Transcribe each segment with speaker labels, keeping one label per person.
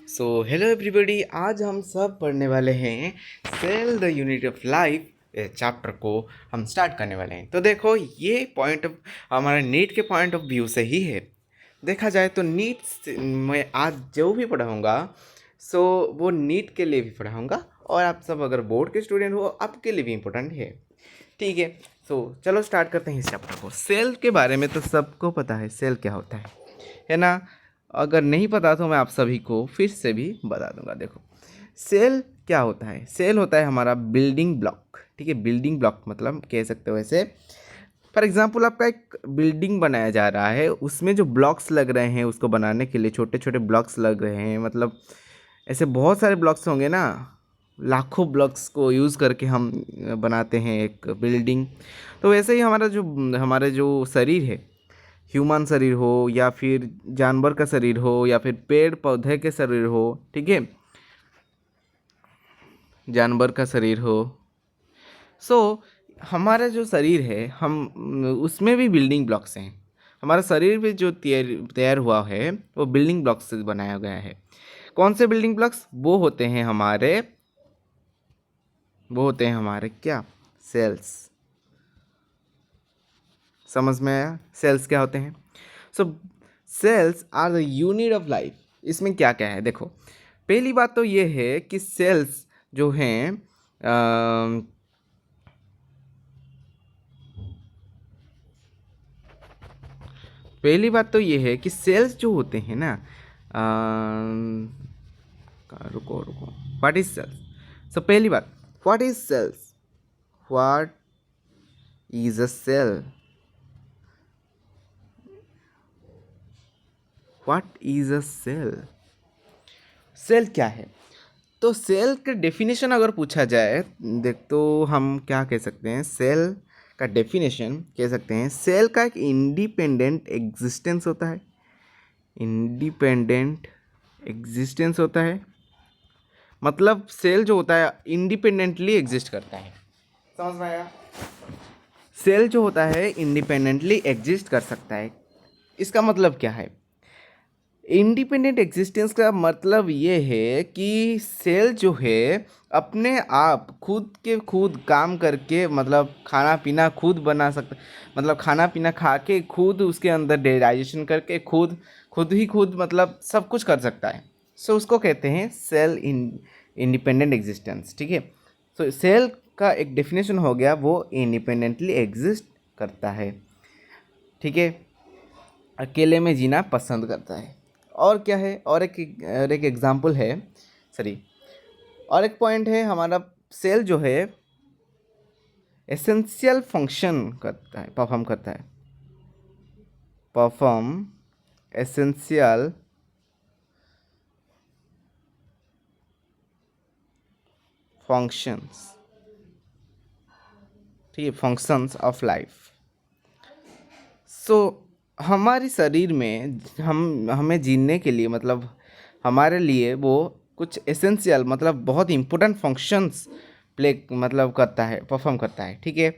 Speaker 1: So hello everybody, आज हम सब पढ़ने वाले हैं cell the unit of life chapter को हम स्टार्ट करने वाले हैं। तो देखो, ये पॉइंट ऑफ हमारे नीट के पॉइंट ऑफ व्यू से ही है। देखा जाए तो नीट मैं आज जो भी पढ़ाऊँगा सो वो नीट के लिए भी पढ़ाऊँगा, और आप सब अगर बोर्ड के स्टूडेंट हो आपके लिए भी इम्पोर्टेंट है। ठीक है, सो चलो स्टार्ट करते हैं इस चैप्टर को। सेल के बारे में तो सबको पता है, सेल क्या होता है ना। अगर नहीं पता तो मैं आप सभी को फिर से भी बता दूंगा। देखो, सेल क्या होता है। सेल होता है हमारा बिल्डिंग ब्लॉक। ठीक है, बिल्डिंग ब्लॉक मतलब कह सकते हो ऐसे। फॉर एग्जांपल, आपका एक बिल्डिंग बनाया जा रहा है, उसमें जो ब्लॉक्स लग रहे हैं उसको बनाने के लिए छोटे छोटे ब्लॉक्स लग रहे हैं। मतलब ऐसे बहुत सारे ब्लॉक्स होंगे ना, लाखों ब्लॉक्स को यूज़ करके हम बनाते हैं एक बिल्डिंग। तो वैसे ही हमारा जो शरीर है, ह्यूमन शरीर हो या फिर जानवर का शरीर हो या फिर पेड़ पौधे के शरीर हो, ठीक है, जानवर का शरीर हो, सो हमारा जो शरीर है हम उसमें भी बिल्डिंग ब्लॉक्स हैं। हमारा शरीर भी जो तैयार तैयार हुआ है वो बिल्डिंग ब्लॉक्स से बनाया गया है। कौन से बिल्डिंग ब्लॉक्स? वो होते हैं हमारे क्या? सेल्स। समझ में आया सेल्स क्या होते हैं? So cells are the unit of life. इसमें क्या क्या है देखो। पहली बात तो ये है कि सेल्स जो हैं पहली बात तो ये है कि सेल्स जो होते हैं ना, रुको रुको, व्हाट इज सेल्स? सो पहली बात, what is cells? What is a cell? What is a cell? Cell क्या है? तो सेल का डेफिनेशन अगर पूछा जाए, देख तो हम क्या कह सकते हैं। सेल का डेफिनेशन कह सकते हैं, सेल का एक इंडिपेंडेंट एग्जिस्टेंस होता है। इंडिपेंडेंट एग्जिस्टेंस होता है मतलब सेल जो होता है इंडिपेंडेंटली एग्जिस्ट करता है। समझ में आया? सेल जो होता है इंडिपेंडेंटली एग्जिस्ट कर सकता है। इसका मतलब क्या है? इंडिपेंडेंट एग्जिस्टेंस का मतलब ये है कि सेल जो है अपने आप खुद के खुद काम करके, मतलब खाना पीना खुद बना सकता, मतलब खाना पीना खा के खुद उसके अंदर डाइजेशन करके खुद खुद ही खुद मतलब सब कुछ कर सकता है। सो उसको कहते हैं सेल इंडिपेंडेंट एग्जिस्टेंस। ठीक है, सो सेल का एक डेफिनेशन हो गया, वो इंडिपेंडेंटली एग्जिस्ट करता है। ठीक है, अकेले में जीना पसंद करता है। और क्या है? और एक एग्जाम्पल है, सॉरी, और एक पॉइंट है हमारा। सेल जो है एसेंशियल फंक्शन करता है, परफॉर्म एसेंशियल फंक्शंस। ठीक है, फंक्शंस ऑफ लाइफ। सो हमारे शरीर में हमें जीने के लिए, मतलब हमारे लिए वो कुछ एसेंशियल मतलब बहुत इंपॉर्टेंट फंक्शंस प्ले मतलब करता है, परफॉर्म करता है। ठीक है,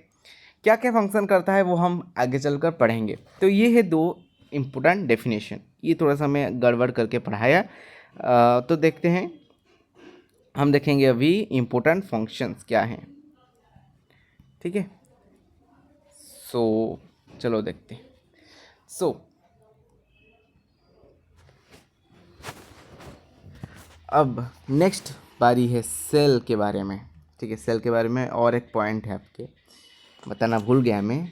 Speaker 1: क्या क्या फंक्शन करता है वो हम आगे चलकर पढ़ेंगे। तो ये है दो इम्पोर्टेंट डेफिनेशन। ये थोड़ा सा मैं गड़बड़ करके पढ़ाया, तो देखते हैं। हम देखेंगे अभी इम्पोर्टेंट फंक्शंस क्या हैं। ठीक है, सो चलो देखते हैं। सो अब नेक्स्ट बारी है सेल के बारे में। ठीक है, सेल के बारे में और एक पॉइंट है आपके बताना भूल गया मैं।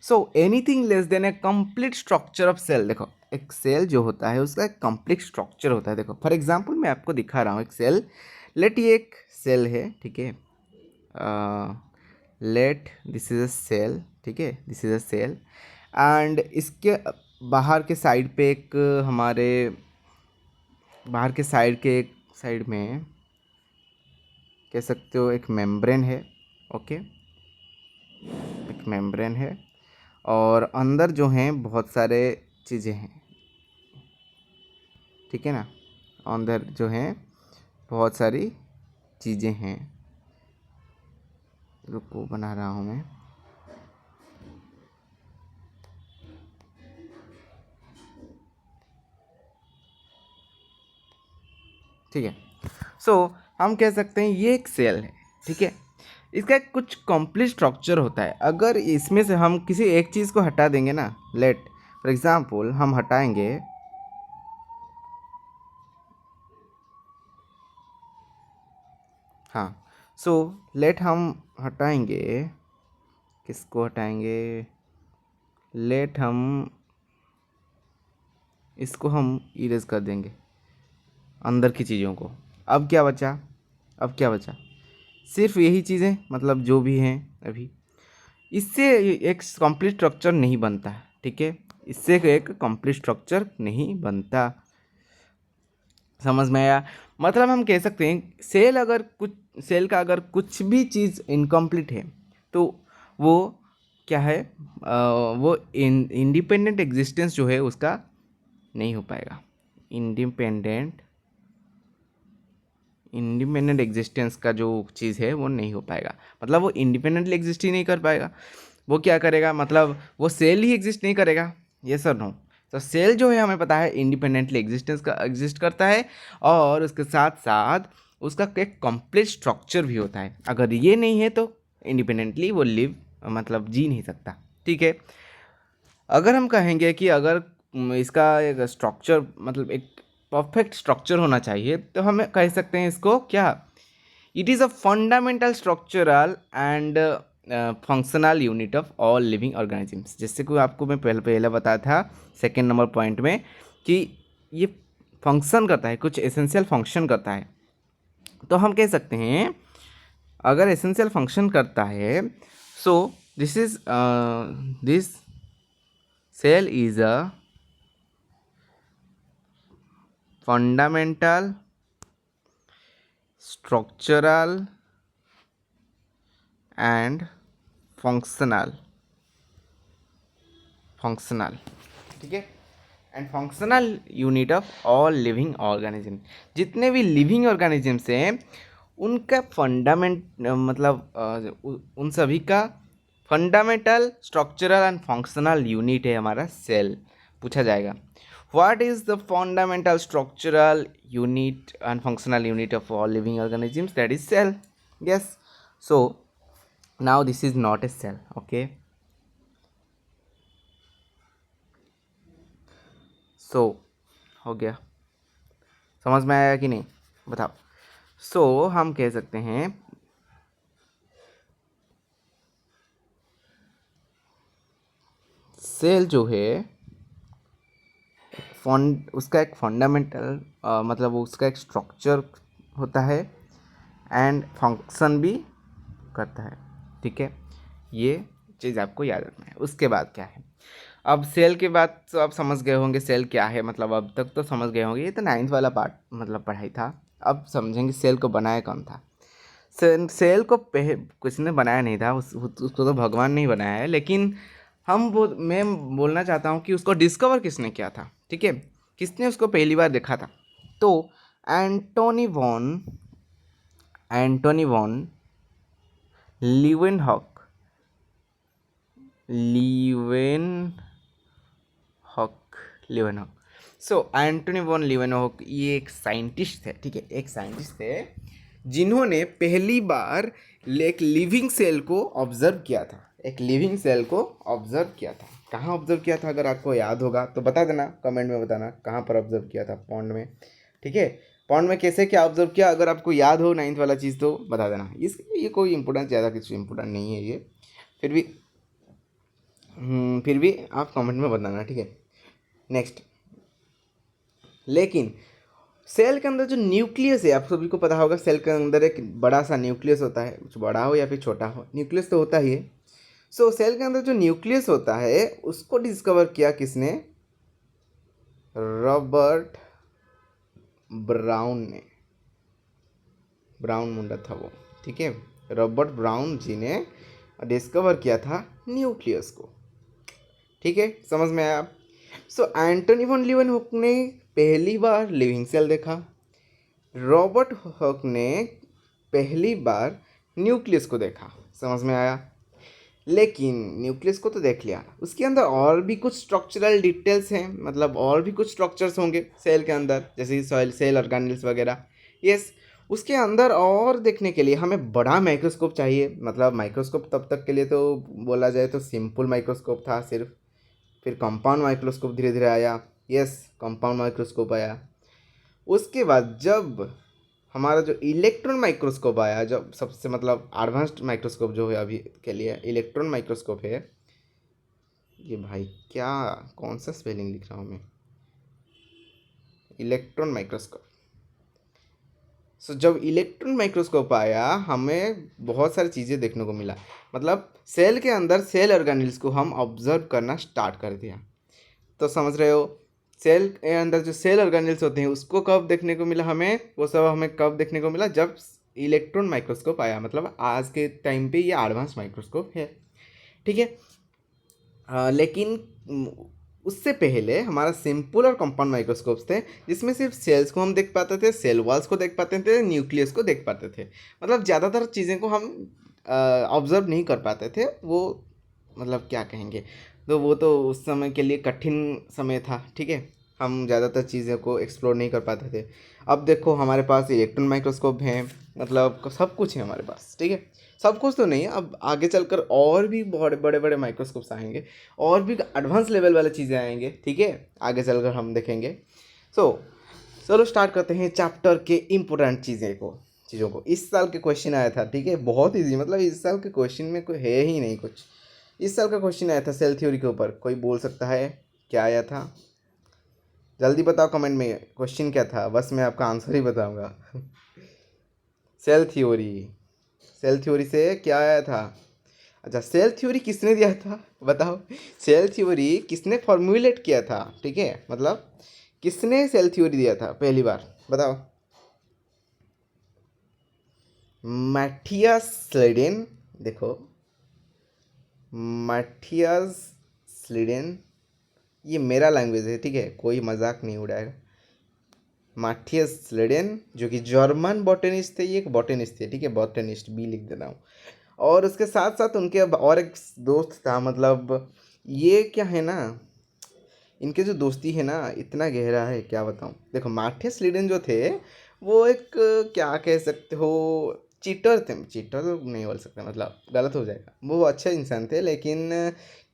Speaker 1: So anything less than a complete structure of cell. देखो, एक सेल जो होता है उसका एक कंप्लीट स्ट्रक्चर होता है। देखो फॉर एग्जांपल मैं आपको दिखा रहा हूँ एक सेल। लेट ये एक सेल है, ठीक है, let this is a cell. ठीक है, this is a cell and इसके बाहर के साइड पे एक हमारे बाहर के साइड में कह सकते हो एक मेम्ब्रेन है। ओके, एक मेम्ब्रेन है और अंदर जो हैं बहुत सारे चीज़ें हैं। ठीक है ना, अंदर जो हैं बहुत सारी चीज़ें हैं। रुको, बना रहा हूँ मैं। ठीक है। सो हम कह सकते हैं ये एक सेल है, ठीक है। इसका एक कुछ कॉम्प्लेक्स स्ट्रक्चर होता है। अगर इसमें से हम किसी एक चीज़ को हटा देंगे ना, लेट फॉर एग्जांपल हम हटाएंगे हाँ, सो लेट हम हटाएंगे, किसको हटाएंगे, लेट हम इसको हम इरेज कर देंगे अंदर की चीज़ों को। अब क्या बचा, अब क्या बचा, सिर्फ यही चीज़ें, मतलब जो भी हैं अभी। इससे एक कंप्लीट स्ट्रक्चर नहीं बनता, ठीक है। इससे एक कंप्लीट स्ट्रक्चर नहीं बनता। समझ में आया? मतलब हम कह सकते हैं सेल का अगर कुछ भी चीज़ इनकम्प्लीट है तो वो क्या है, वो इंडिपेंडेंट एग्जिस्टेंस जो है उसका नहीं हो पाएगा। इंडिपेंडेंट एग्जिस्टेंस का जो चीज़ है वो नहीं हो पाएगा, मतलब वो इंडिपेंडेंटली एग्जिस्ट ही नहीं कर पाएगा। वो क्या करेगा, मतलब वो सेल ही एग्जिस्ट नहीं करेगा। ये सर नो, तो सेल जो है हमें पता है इंडिपेंडेंटली एग्जिस्ट करता है, और उसके साथ साथ उसका एक कंप्लीट स्ट्रक्चर भी होता है। अगर ये नहीं है तो इंडिपेंडेंटली वो मतलब जी नहीं सकता, ठीक है। अगर हम कहेंगे कि अगर इसका एक स्ट्रक्चर, मतलब एक परफेक्ट स्ट्रक्चर होना चाहिए, तो हम कह सकते हैं इसको क्या, it is a fundamental structural and functional unit of all living organisms. जैसे कि आपको मैं पहले बताया था सेकेंड नंबर पॉइंट में कि ये फंक्शन करता है, कुछ एसेंशियल फंक्शन करता है। तो हम कह सकते हैं अगर एसेंशियल फंक्शन करता है, so this cell is a fundamental structural and functional, ठीक है, and functional unit of all living organism. जितने भी लिविंग ऑर्गेनिजम्स हैं उनका फंडामेंट, मतलब उन सभी का fundamental structural and functional unit है हमारा सेल। पूछा जाएगा what is the fundamental structural unit and functional unit of all living organisms, that is cell. Yes, so now this is not a cell, okay. So हो गया, समझ में आया कि नहीं, बताओ। सो हम कह सकते हैं सेल जो है उसका एक फंडामेंटल, मतलब उसका एक स्ट्रक्चर होता है एंड फंक्शन भी करता है, ठीक है। ये चीज़ आपको याद रखना है। उसके बाद क्या है, अब सेल के बाद तो आप समझ गए होंगे सेल क्या है, मतलब अब तक तो समझ गए होंगे, ये तो 9th वाला पार्ट मतलब पढ़ाई था। अब समझेंगे सेल को बनाया कौन था। सेल को किसने बनाया नहीं था, उसको तो भगवान ने ही बनाया है, लेकिन मैं बोलना चाहता हूँ कि उसको डिस्कवर किसने किया था, ठीक है। किसने उसको पहली बार देखा था, तो एंटोनी वॉन लीवेनहॉक लीवेनहॉक। सो एंटोनी वॉन लीवेनहॉक ये एक साइंटिस्ट थे, ठीक है, एक साइंटिस्ट थे जिन्होंने पहली बार एक लिविंग सेल को ऑब्जर्व किया था। एक लिविंग सेल को ऑब्जर्व किया था, कहाँ ऑब्जर्व किया था, अगर आपको याद होगा तो बता देना, कमेंट में बताना कहाँ पर ऑब्जर्व किया था। पॉन्ड में, ठीक है। पॉन्ड में कैसे क्या ऑब्जर्व किया, अगर आपको याद हो 9th वाला चीज़ तो बता देना। ये कोई इंपॉर्टेंट, ज़्यादा कुछ इंपॉर्टेंट नहीं है ये, फिर भी आप कमेंट में बताना, ठीक है। नेक्स्ट, लेकिन सेल के अंदर जो न्यूक्लियस है, आप सभी को पता होगा सेल के अंदर एक बड़ा सा न्यूक्लियस होता है, कुछ बड़ा हो या फिर छोटा हो, न्यूक्लियस तो होता ही है। सो सेल के अंदर जो न्यूक्लियस होता है उसको डिस्कवर किया किसने, रॉबर्ट ब्राउन ने। ब्राउन मुंडा था वो, ठीक है। रॉबर्ट ब्राउन जी ने डिस्कवर किया था न्यूक्लियस को, ठीक है, समझ में आया। सो एंटोनी वॉन लीवेनहॉक ने पहली बार लिविंग सेल देखा, रॉबर्ट हॉक ने पहली बार न्यूक्लियस को देखा, समझ में आया। लेकिन न्यूक्लियस को तो देख लिया, उसके अंदर और भी कुछ स्ट्रक्चरल डिटेल्स हैं, मतलब और भी कुछ स्ट्रक्चर्स होंगे सेल के अंदर, जैसे सेल ऑर्गेनेल्स वगैरह, यस, उसके अंदर और देखने के लिए हमें बड़ा माइक्रोस्कोप चाहिए। मतलब माइक्रोस्कोप तब तक के लिए तो बोला जाए तो सिंपल माइक्रोस्कोप था सिर्फ, फिर कंपाउंड माइक्रोस्कोप धीरे धीरे आया। यस, कंपाउंड माइक्रोस्कोप आया। उसके बाद जब हमारा जो इलेक्ट्रॉन माइक्रोस्कोप आया, जब सबसे मतलब एडवांस्ड माइक्रोस्कोप जो है अभी के लिए इलेक्ट्रॉन माइक्रोस्कोप है। ये भाई क्या, कौन सा स्पेलिंग लिख रहा हूँ मैं, इलेक्ट्रॉन माइक्रोस्कोप। सो जब इलेक्ट्रॉन माइक्रोस्कोप आया हमें बहुत सारी चीज़ें देखने को मिला। मतलब सेल के अंदर सेल ऑर्गेनेल्स को हम ऑब्जर्व करना स्टार्ट कर दिया। तो समझ रहे हो, सेल के अंदर जो सेल ऑर्गेनेल्स होते हैं उसको कब देखने को मिला हमें, वो सब हमें कब देखने को मिला, जब इलेक्ट्रॉन माइक्रोस्कोप आया। मतलब आज के टाइम पे ये एडवांस माइक्रोस्कोप है, ठीक है। लेकिन उससे पहले हमारा सिंपल और कंपाउंड माइक्रोस्कोप्स थे, जिसमें सिर्फ सेल्स को हम देख पाते थे, सेल वॉल्स को देख पाते थे, न्यूक्लियस को देख पाते थे। मतलब ज़्यादातर चीज़ें को हम ऑब्जर्व नहीं कर पाते थे। वो मतलब क्या कहेंगे, तो वो तो उस समय के लिए कठिन समय था, ठीक है। हम ज़्यादातर चीज़ों को एक्सप्लोर नहीं कर पाते थे। अब देखो हमारे पास इलेक्ट्रॉन माइक्रोस्कोप हैं, मतलब सब कुछ है हमारे पास, ठीक है। सब कुछ तो नहीं है, अब आगे चलकर और भी बहुत बड़े बड़े माइक्रोस्कोप्स आएंगे, और भी एडवांस लेवल वाले चीज़ें आएंगे, ठीक है। आगे चलकर हम देखेंगे। सो चलो स्टार्ट करते हैं चैप्टर के इम्पोर्टेंट चीज़ों को। इस साल के क्वेश्चन आया था, ठीक है, बहुत ईजी। मतलब इस साल के क्वेश्चन में कोई है ही नहीं कुछ। इस साल का क्वेश्चन आया था सेल थ्योरी के ऊपर। कोई बोल सकता है क्या आया था? जल्दी बताओ कमेंट में क्वेश्चन क्या था, बस मैं आपका आंसर ही बताऊंगा। सेल थ्योरी, सेल थ्योरी से क्या आया था? अच्छा, सेल थ्योरी किसने दिया था बताओ? सेल थ्योरी किसने फॉर्मुलेट किया था, ठीक है। मतलब किसने सेल थ्योरी दिया था पहली बार, बताओ? Matthias Schleiden. देखो, मैथियस स्लेडेन, ये मेरा लैंग्वेज है, ठीक है, कोई मजाक नहीं उड़ाएगा। मैथियस स्लेडेन जो कि जर्मन बॉटनिस्ट थे, ये एक बॉटनिस्ट थे, ठीक है, बॉटनिस्ट बी लिख देता हूँ। और उसके साथ साथ उनके अब और एक दोस्त था। मतलब ये क्या है ना, इनके जो दोस्ती है ना इतना गहरा है, क्या बताऊँ। देखो मैथियस लीडन जो थे वो एक क्या कह सकते हो, चीटर थे। चीटर तो नहीं बोल सकते, मतलब गलत हो जाएगा। वो अच्छे इंसान थे लेकिन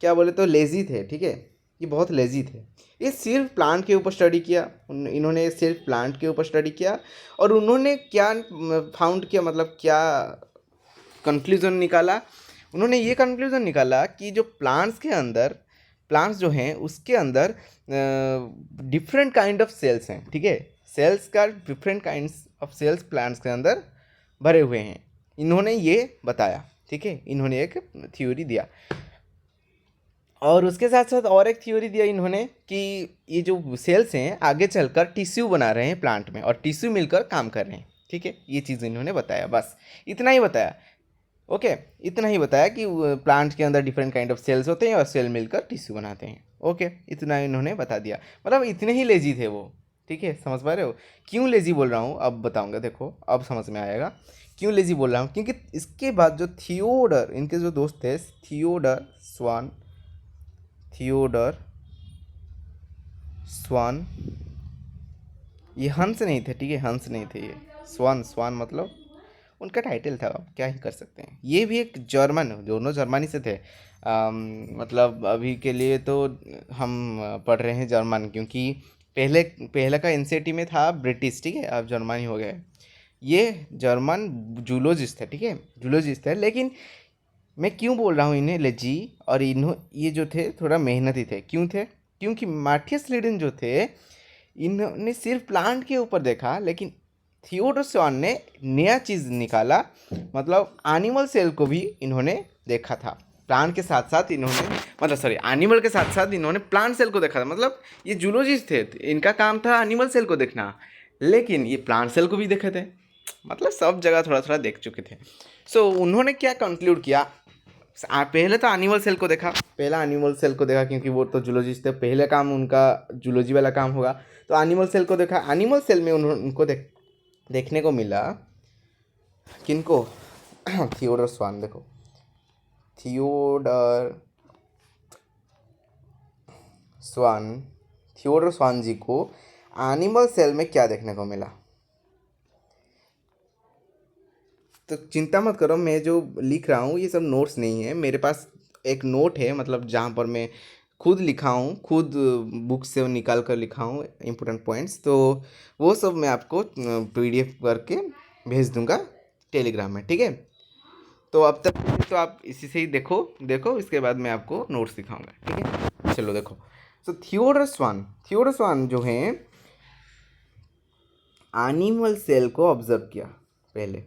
Speaker 1: क्या बोले तो लेज़ी थे, ठीक है। ये बहुत लेज़ी थे। ये सिर्फ प्लांट के ऊपर स्टडी किया, इन्होंने सिर्फ प्लांट के ऊपर स्टडी किया। और उन्होंने क्या फाउंड किया, मतलब क्या कंक्लूज़न निकाला? उन्होंने ये कंक्लूज़न निकाला कि जो प्लांट्स के अंदर, प्लांट्स जो हैं उसके अंदर डिफरेंट काइंड ऑफ सेल्स हैं, ठीक है। सेल्स का different kinds of cells plants के अंदर भरे हुए हैं। इन्होंने ये बताया, ठीक है, इन्होंने एक थ्योरी दिया। और उसके साथ साथ और एक थ्योरी दिया इन्होंने कि ये जो सेल्स हैं आगे चलकर टिश्यू बना रहे हैं प्लांट में, और टिश्यू मिलकर काम कर रहे हैं, ठीक है। ये चीज़ इन्होंने बताया, बस इतना ही बताया। ओके, इतना ही बताया कि प्लांट के अंदर डिफरेंट काइंड ऑफ सेल्स होते हैं और सेल मिलकर टिश्यू बनाते हैं। ओके, इतना इन्होंने बता दिया। मतलब इतने ही लेजी थे वो, ठीक है। समझ पा रहे हो क्यों लेजी बोल रहा हूँ? अब बताऊंगा, देखो अब समझ में आएगा क्यों लेजी बोल रहा हूँ। क्योंकि इसके बाद जो थियोडर, इनके जो दोस्त थे थियोडर स्वान, थियोडर स्वान, ये हंस नहीं थे, ठीक है, हंस नहीं थे ये, स्वान, स्वान मतलब उनका टाइटल था। अब क्या ही कर सकते हैं। ये भी एक जर्मन, दोनों जर्मनी से थे। मतलब अभी के लिए तो हम पढ़ रहे हैं जर्मन, क्योंकि पहले का एनसीईआरटी में था ब्रिटिश, ठीक है, अब जर्मनी हो गया है। ये जर्मन जूलॉजिस्ट है, ठीक है, जूलॉजिस्ट है। लेकिन मैं क्यों बोल रहा हूँ इन्हें लेजी, और ये जो थे थोड़ा मेहनती थे। क्यों थे? क्योंकि मार्टियस लिडन जो थे इन्होंने सिर्फ प्लांट के ऊपर देखा, लेकिन थियोडोर स्वान ने नया चीज़ निकाला। मतलब एनिमल सेल को भी इन्होंने देखा था। प्लांट के साथ साथ इन्होंने, मतलब सॉरी, एनिमल के साथ साथ इन्होंने प्लांट सेल को देखा था। मतलब ये जूलॉजिस्ट थे, इनका काम था एनिमल सेल को देखना, लेकिन ये प्लांट सेल को भी देखे थे। मतलब सब जगह थोड़ा थोड़ा देख चुके थे। सो उन्होंने क्या कंक्लूड किया, पहले तो एनिमल सेल को देखा, पहला एनिमल सेल को देखा, क्योंकि वो तो जूलॉजिस्ट थे, पहले काम उनका जूलॉजी वाला काम होगा। तो एनिमल सेल को देखा। एनिमल सेल में उनको देखने को मिला किनको? थियोडर स्वान। देखो थियोडर स्वान, थियोडर स्वान जी को एनिमल सेल में क्या देखने को मिला? तो चिंता मत करो, मैं जो लिख रहा हूँ ये सब नोट्स नहीं है, मेरे पास एक नोट है, मतलब जहाँ पर मैं खुद लिखा हूँ, खुद बुक से निकाल कर लिखा हूँ इम्पोर्टेंट पॉइंट्स। तो वो सब मैं आपको PDF करके भेज दूँगा टेलीग्राम में, ठीक है। तो अब तक तो आप इसी से ही देखो देखो, इसके बाद मैं आपको नोट्स दिखाऊंगा, ठीक है। चलो देखो, तो थियोडोर स्वान जो हैं एनिमल सेल को ऑब्जर्व किया पहले।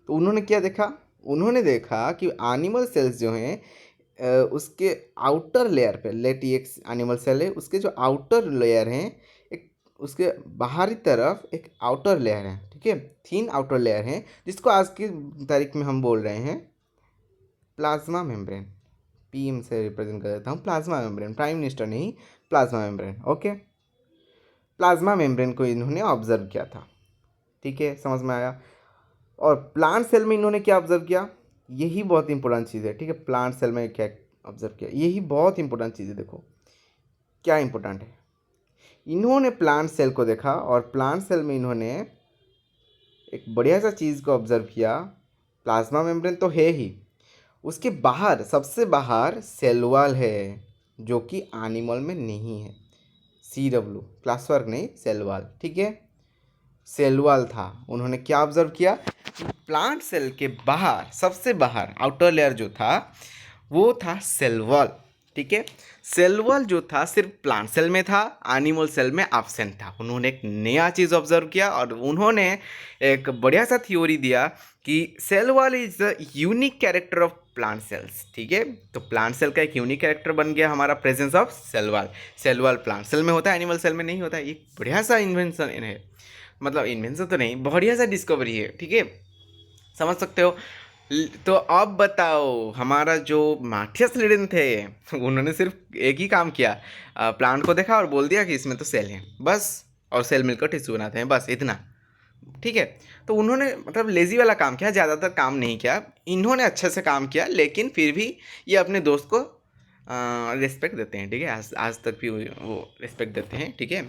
Speaker 1: तो उन्होंने क्या देखा, उन्होंने देखा कि एनिमल सेल्स जो हैं उसके आउटर लेयर पे, लेट ये एनिमल सेल है, उसके जो आउटर लेयर हैं, एक उसके बाहरी तरफ एक आउटर लेयर है, ठीक है, थिन आउटर लेयर है, जिसको आज की तारीख में हम बोल रहे हैं प्लाज्मा मेम्ब्रेन। PM से रिप्रेजेंट कर देता हूँ, प्लाज्मा मेम्ब्रेन, प्राइम मिनिस्टर नहीं, plasma membrane, okay. Plasma membrane को इन्होंने ऑब्जर्व किया था, ठीक है, समझ में आया। और प्लांट सेल में इन्होंने क्या ऑब्जर्व किया, यही बहुत इंपॉर्टेंट चीज़ है, ठीक है। प्लांट सेल में क्या ऑब्जर्व किया, यही बहुत इंपॉर्टेंट चीज़ है। देखो क्या इंपॉर्टेंट है, इन्होंने प्लांट सेल को देखा और प्लांट सेल में इन्होंने एक बढ़िया सा चीज़ को ऑब्जर्व किया। प्लाज्मा मेम्ब्रेन तो है ही, उसके बाहर, सबसे बाहर सेल वॉल है, जो कि एनिमल में नहीं है। CW, क्लासवर्क नहीं, सेल वॉल, ठीक है, सेल वॉल था। उन्होंने क्या ऑब्जर्व किया, प्लांट सेल के बाहर, सबसे बाहर आउटर लेयर जो था वो था सेल वॉल, ठीक है। सेल वॉल जो था सिर्फ प्लांट सेल में था, एनिमल सेल में एब्सेंट था। उन्होंने एक नया चीज़ ऑब्जर्व किया और उन्होंने एक बढ़िया सा थ्योरी दिया कि cell wall is the unique character of plant cells, ठीक है। तो प्लांट सेल का एक यूनिक कैरेक्टर बन गया हमारा presence of cell wall. Cell wall plant cell में होता है, एनिमल सेल में नहीं होता है। एक बढ़िया सा इन्वेंशन है, मतलब इन्वेंशन तो नहीं, बढ़िया सा डिस्कवरी है, ठीक है, समझ सकते हो। तो अब बताओ, हमारा जो मार्टियस लिडेन थे उन्होंने सिर्फ एक ही काम किया, प्लांट को देखा और बोल दिया कि इसमें तो सेल है, बस, और सेल मिलकर टिश्यू बनाते हैं, बस इतना, ठीक है। तो उन्होंने मतलब लेजी वाला काम किया, ज़्यादातर काम नहीं किया। इन्होंने अच्छे से काम किया, लेकिन फिर भी ये अपने दोस्त को रिस्पेक्ट देते हैं, ठीक है। आज तक भी वो रिस्पेक्ट देते हैं, ठीक है,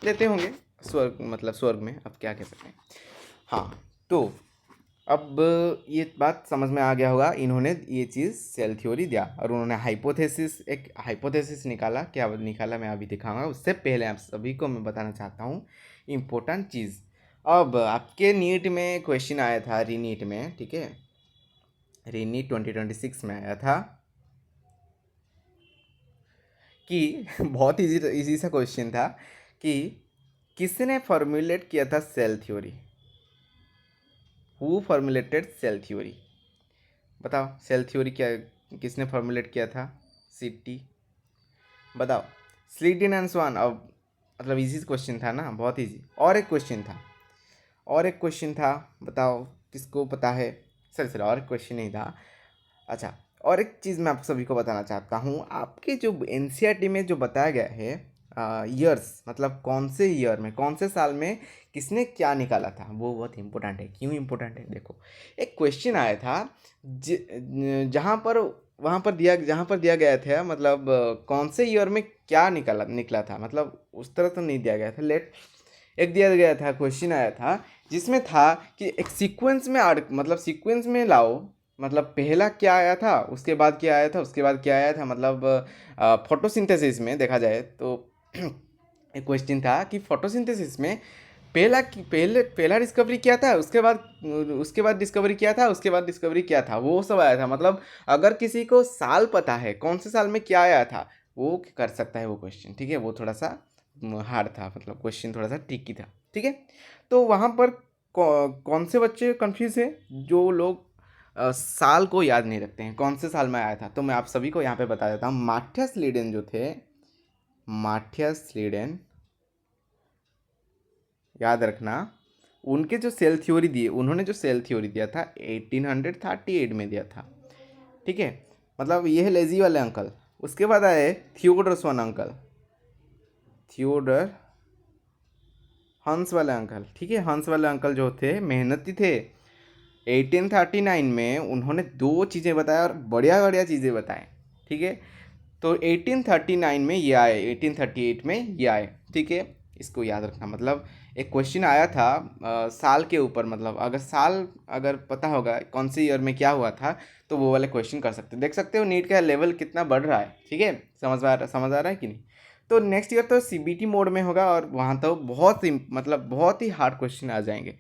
Speaker 1: देते होंगे स्वर्ग, मतलब स्वर्ग में, अब क्या कह सकते हैं। हाँ, तो अब ये बात समझ में आ गया होगा, इन्होंने ये चीज़ सेल थ्योरी दिया और उन्होंने एक हाइपोथेसिस निकाला। क्या निकाला मैं अभी दिखाऊंगा, उससे पहले आप सभी को मैं बताना चाहता हूँ इम्पोर्टेंट चीज़। अब आपके नीट में क्वेश्चन आया था, रीनीट में, ठीक है, रीनीट 2026 में आया था कि बहुत इजी सा क्वेश्चन था कि किसने फॉर्मुलेट किया था cell theory, who formulated cell theory. बताओ सेल थ्योरी क्या, किसने फॉर्मुलेट किया था, सीटी, बताओ। Schleiden and Schwann. अब मतलब इजी क्वेश्चन था ना, बहुत इजी। और एक क्वेश्चन था, बताओ किसको पता है। सर और एक क्वेश्चन नहीं था, अच्छा। और एक चीज़ मैं आप सभी को बताना चाहता हूँ, आपके जो NCERT में जो बताया गया है ईयर्स, मतलब कौन से ईयर में, कौन से साल में किसने क्या निकाला था, वो बहुत इंपॉर्टेंट है। क्यों इंपॉर्टेंट है, देखो एक क्वेश्चन आया था जहाँ पर, वहाँ पर जहाँ पर दिया गया था, मतलब कौन से ईयर में क्या निकला था, मतलब उस तरह तो नहीं दिया गया था। एक दिया गया था, क्वेश्चन आया था जिसमें था कि एक सीक्वेंस में मतलब सीक्वेंस में लाओ, मतलब पहला क्या आया था, उसके बाद क्या आया था, उसके बाद क्या आया था, मतलब फोटोसिंथेसिस में देखा जाए तो एक क्वेश्चन था कि फोटोसिंथेसिस में पहला डिस्कवरी क्या था, उसके बाद डिस्कवरी क्या था, उसके बाद डिस्कवरी क्या था, वो सब आया था। मतलब अगर किसी को साल पता है कौन से साल में क्या आया था, वो कर सकता है वो क्वेश्चन, ठीक है। वो थोड़ा सा हार्ड था, मतलब क्वेश्चन थोड़ा सा ट्रिकी था, ठीक है। तो वहाँ पर कौन से बच्चे कंफ्यूज है, जो लोग साल को याद नहीं रखते हैं, कौन से साल में आया था। तो मैं आप सभी को यहाँ पे बता देता हूँ, मार्टियस लिडेन जो थे, मार्टियस लिडेन, याद रखना, उनके जो सेल थ्योरी दिए, उन्होंने जो सेल थ्योरी दिया था 1838 में दिया था, ठीक है। मतलब ये है लेजी वाले अंकल। उसके बाद आए थियोडर स्वान अंकल, थियोडर हंस वाले अंकल, ठीक है। हंस वाले अंकल जो थे मेहनती थे। 1839 में उन्होंने 2 चीज़ें बताया और बढ़िया बढ़िया चीज़ें बताएं, ठीक है। तो 1839 में ये आए, 1838 में ये आए, ठीक है। इसको याद रखना। मतलब एक क्वेश्चन आया था साल के ऊपर, मतलब अगर साल अगर पता होगा कौन सी ईयर में क्या हुआ था तो वो वाले क्वेश्चन कर सकते, देख सकते हो नीट का लेवल कितना बढ़ रहा है। ठीक है, समझ आ रहा है कि नहीं। तो नेक्स्ट ईयर तो सीबीटी मोड में होगा और वहाँ तो बहुत ही मतलब बहुत ही हार्ड क्वेश्चन आ जाएंगे।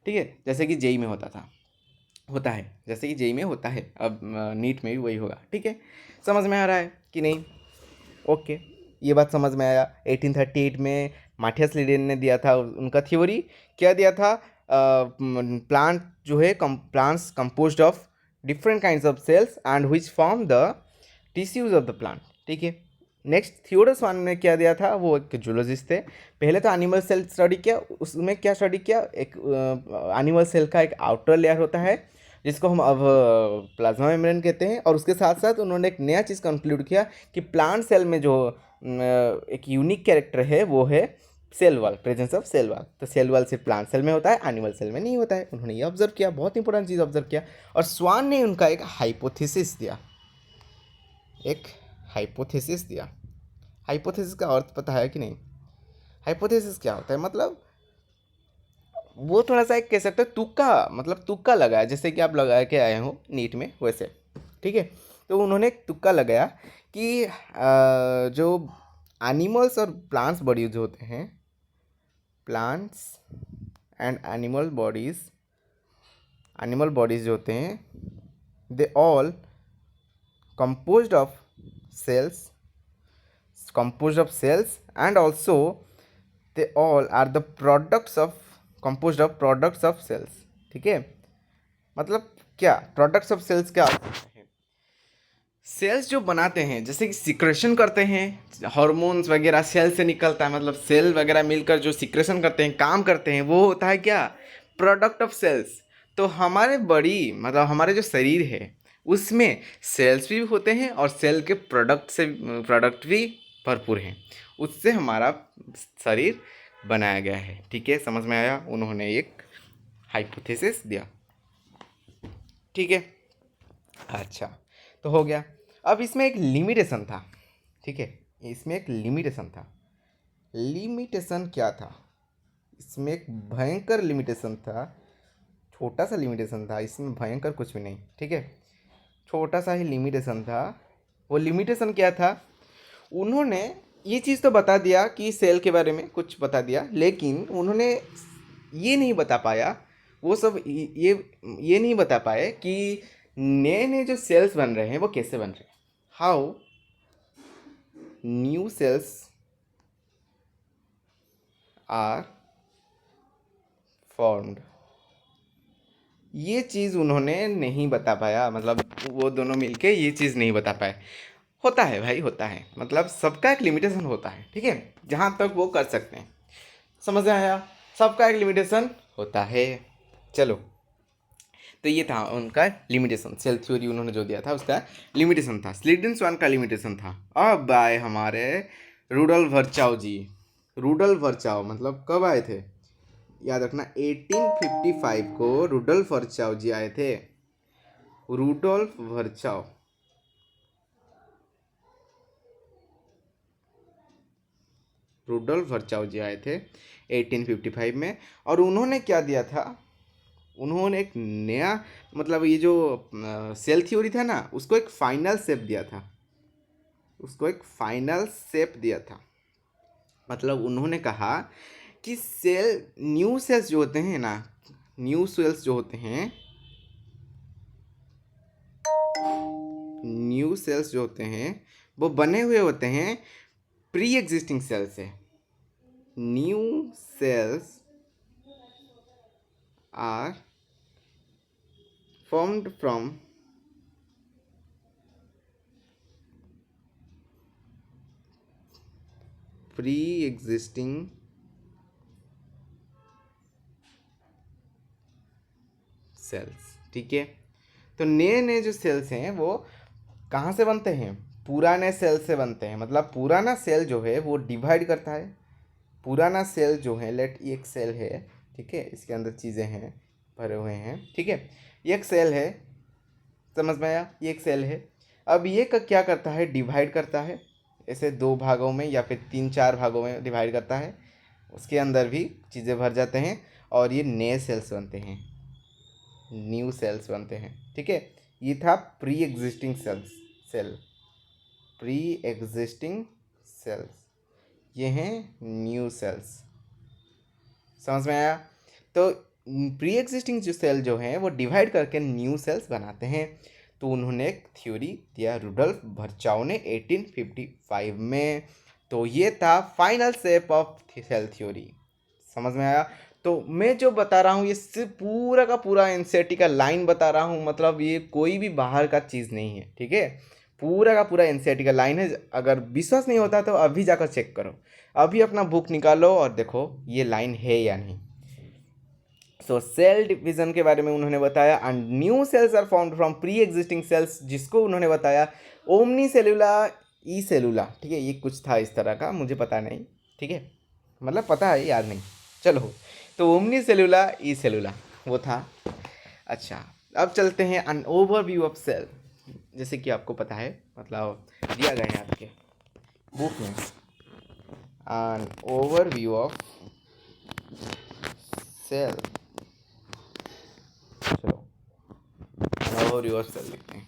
Speaker 1: ठीक है, जैसे कि जेई में होता है, जैसे कि जेई में होता है, अब नीट में भी वही होगा। ठीक है, समझ में आ रहा है कि नहीं। ओके, ये बात समझ में आया। 1838 में माथियस लिडेन ने दिया था उनका थ्योरी, क्या दिया था, प्लांट जो है plants composed of different kinds of cells and which form the tissues of the plant. ठीक है, नेक्स्ट थियोडर स्वान ने क्या दिया था, वो एक जूलॉजिस्ट थे। पहले तो एनिमल सेल स्टडी किया, उसमें क्या स्टडी किया, एक एनिमल सेल का एक आउटर लेयर होता है जिसको हम अब प्लाज्मा मेम्ब्रेन कहते हैं, और उसके साथ साथ उन्होंने एक नया चीज़ कंक्लूड किया कि प्लांट सेल में जो एक यूनिक कैरेक्टर है वो है cell wall, presence of cell wall. तो सेल वॉल सिर्फ प्लांट सेल में होता है, एनिमल सेल में नहीं होता है। उन्होंने ये ऑब्जर्व किया, बहुत इंपॉर्टेंट चीज़ ऑब्जर्व किया, और स्वान ने उनका एक हाइपोथेसिस दिया, एक हाइपोथेसिस दिया। हाइपोथेसिस का अर्थ पता है कि नहीं, हाइपोथेसिस क्या होता है, मतलब वो थोड़ा सा एक कह सकते हैं तुक्का, मतलब तुक्का लगाया, जैसे कि आप लगा के आए हो नीट में वैसे। ठीक है, तो उन्होंने एक तुक्का लगाया कि जो एनिमल्स और प्लांट्स बॉडीज होते हैं, प्लांट्स एंड एनिमल बॉडीज जो होते हैं, they all composed of cells composed of cells and also they all are the products of composed of products of cells। ठीक है, मतलब क्या प्रोडक्ट्स ऑफ सेल्स क्या होते हैं, सेल्स जो बनाते हैं, जैसे कि सिक्रेशन करते हैं, हार्मोन्स वगैरह सेल से निकलता है, मतलब सेल वगैरह मिलकर जो सिक्रेशन करते हैं, काम करते हैं, वो होता है क्या, प्रोडक्ट ऑफ सेल्स। तो हमारे बॉडी मतलब हमारे जो शरीर है उसमें सेल्स भी होते हैं और सेल के प्रोडक्ट भी भरपूर हैं, उससे हमारा शरीर बनाया गया है। ठीक है, समझ में आया, उन्होंने एक हाइपोथेसिस दिया। ठीक है, अच्छा, तो हो गया। अब इसमें एक लिमिटेशन था। ठीक है, इसमें एक लिमिटेशन था। लिमिटेशन क्या था, इसमें एक भयंकर लिमिटेशन था, छोटा सा लिमिटेशन था, इसमें भयंकर कुछ भी नहीं। ठीक है, छोटा सा ही लिमिटेशन था। वो लिमिटेशन क्या था, उन्होंने ये चीज़ तो बता दिया कि सेल के बारे में कुछ बता दिया, लेकिन उन्होंने ये नहीं बता पाया, वो सब ये नहीं बता पाए कि नए नए जो सेल्स बन रहे हैं वो कैसे बन रहे हैं, how new cells are formed. ये चीज़ उन्होंने नहीं बता पाया, मतलब वो दोनों मिलके ये चीज़ नहीं बता पाए। होता है भाई, होता है, मतलब सबका एक लिमिटेशन होता है। ठीक है, जहाँ तक वो कर सकते हैं, समझ में आया, सबका एक लिमिटेशन होता है। चलो, तो ये था उनका लिमिटेशन, सेल थ्योरी उन्होंने जो दिया था उसका लिमिटेशन था। स्लीडेन का लिमिटेशन था। अब आए हमारे रूडोल्फ वर्चाउ जी। रूडोल्फ वर्चाउ मतलब कब आए थे, याद रखना 1855 को रूडोल्फ वर्चाउ जी आए थे। रूडोल्फ वर्चाउ, रूडोल्फ वर्चाउ जी आए थे 1855 में, और उन्होंने क्या दिया था, उन्होंने एक नया मतलब ये जो सेल थ्योरी था ना, उसको एक फाइनल शेप दिया था, उसको एक फाइनल शेप दिया था। मतलब उन्होंने कहा कि सेल न्यू सेल्स जो होते हैं ना, न्यू सेल्स जो होते हैं, न्यू सेल्स जो होते हैं वो बने हुए होते हैं प्री एग्जिस्टिंग सेल से। New cells are formed from pre-existing cells. ठीक है, तो नए नए जो सेल्स हैं वो कहाँ से बनते हैं, पुराने सेल से बनते हैं। मतलब पुराना सेल जो है वो डिवाइड करता है, पुराना सेल जो है, लेट ये एक सेल है, ठीक है, इसके अंदर चीज़ें हैं भरे हुए हैं। ठीक है, ये एक सेल है, समझ में आया, ये एक सेल है। अब ये क्या करता है, डिवाइड करता है, ऐसे दो भागों में या फिर तीन चार भागों में डिवाइड करता है। उसके अंदर भी चीज़ें भर जाते हैं और ये नए सेल्स बनते हैं, न्यू सेल्स बनते हैं। ठीक है, ये था pre existing cell, pre existing cells, ये हैं न्यू सेल्स। समझ में आया? तो प्री एग्जिस्टिंग जो सेल जो हैं वो डिवाइड करके न्यू सेल्स बनाते हैं। तो उन्होंने एक थ्योरी दिया रुडोल्फ वर्चाउ ने 1855 में। तो ये था final step of cell theory. समझ में आया? तो मैं जो बता रहा हूँ ये सिर्फ पूरा का पूरा एनसीईआरटी का लाइन बता रहा हूँ, मतलब ये कोई भी बाहर का चीज़ नहीं है। ठीक है, पूरा का पूरा एनसीईआरटी का लाइन है। अगर विश्वास नहीं होता तो अभी जाकर चेक करो, अभी अपना बुक निकालो और देखो ये लाइन है या नहीं। सो सेल डिवीजन के बारे में उन्होंने बताया, and new cells are formed from pre existing cells, जिसको उन्होंने बताया ओमनी सेलुला ई सेलुला। ठीक है, ये कुछ था इस तरह का, मुझे पता नहीं। ठीक है, मतलब पता है, याद नहीं। चलो, तो ओमनी सेलुला ई सेलुला वो था। अच्छा, अब चलते हैं एन ओवरव्यू ऑफ सेल। जैसे कि आपको पता है, मतलब दिया गया है आपके बुक में, एन ओवरव्यू ऑफ सेल। चलो ओवरव्यू ऑफ सेल लिखते हैं,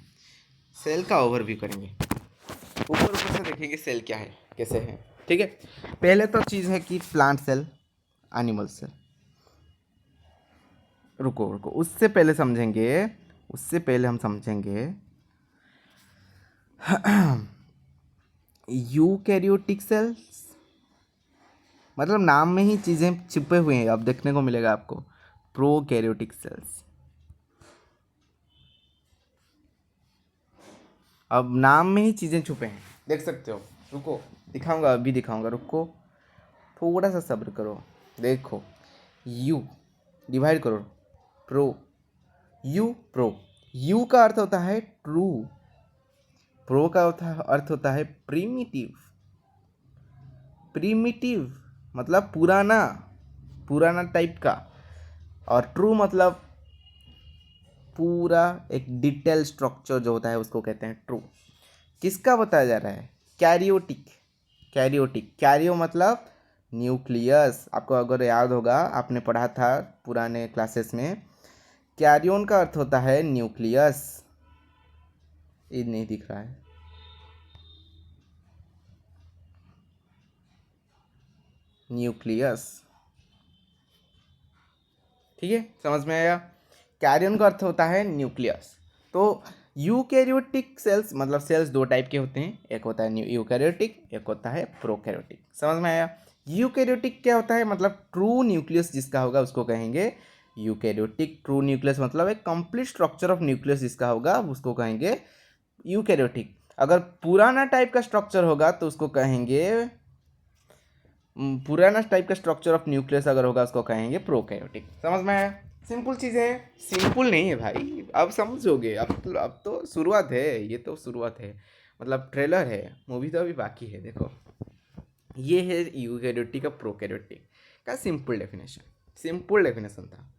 Speaker 1: सेल का ओवरव्यू करेंगे, ऊपर ऊपर से देखेंगे सेल क्या है, कैसे है। ठीक है, पहले तो चीज़ है कि प्लांट सेल, एनिमल सेल। रुको रुको, उससे पहले हम समझेंगे यूकैरियोटिक सेल्स। मतलब नाम में ही चीज़ें छिपे हुए हैं, अब देखने को मिलेगा आपको। प्रोकैरियोटिक सेल्स, अब नाम में ही चीज़ें छुपे हैं, देख सकते हो। रुको दिखाऊंगा, अभी दिखाऊंगा, रुको थोड़ा सा सब्र करो। देखो, यू डिवाइड करो, प्रो, यू प्रो, यू का अर्थ होता है ट्रू, प्रो का अर्थ होता है प्रीमिटिव। प्रीमिटिव मतलब पुराना, पुराना टाइप का, और ट्रू मतलब पूरा एक डिटेल स्ट्रक्चर जो होता है उसको कहते हैं ट्रू। किसका बताया जा रहा है? कैरियोटिक, कैरियोटिक, कैरियो मतलब न्यूक्लियस। आपको अगर याद होगा, आपने पढ़ा था पुराने क्लासेस में, कैरियोन का अर्थ होता है न्यूक्लियस। ये नहीं दिख रहा है, न्यूक्लियस। ठीक है, समझ में आया? कैरियन का अर्थ होता है न्यूक्लियस। तो यूकैरियोटिक सेल्स मतलब सेल्स दो टाइप के होते हैं, एक होता है यूकैरियोटिक, एक होता है प्रोकैरियोटिक। समझ में आया? यूकैरियोटिक क्या होता है? मतलब ट्रू न्यूक्लियस जिसका होगा उसको कहेंगे यूकैरियोटिक। ट्रू न्यूक्लियस मतलब एक कंप्लीट स्ट्रक्चर ऑफ न्यूक्लियस जिसका होगा उसको कहेंगे यूकैरियोटिक। अगर पुराना टाइप का स्ट्रक्चर होगा तो उसको कहेंगे, पुराना टाइप का स्ट्रक्चर ऑफ न्यूक्लियस अगर होगा उसको कहेंगे प्रोकैरियोटिक। समझ में आया? सिंपल चीज़ें हैं, सिंपल नहीं है भाई, अब समझोगे। अब तो शुरुआत है, ये तो शुरुआत है, मतलब ट्रेलर है, मूवी तो अभी बाकी है। देखो, ये है यूकैरियोटिक का प्रोकैरियोटिक का सिंपल डेफिनेशन था।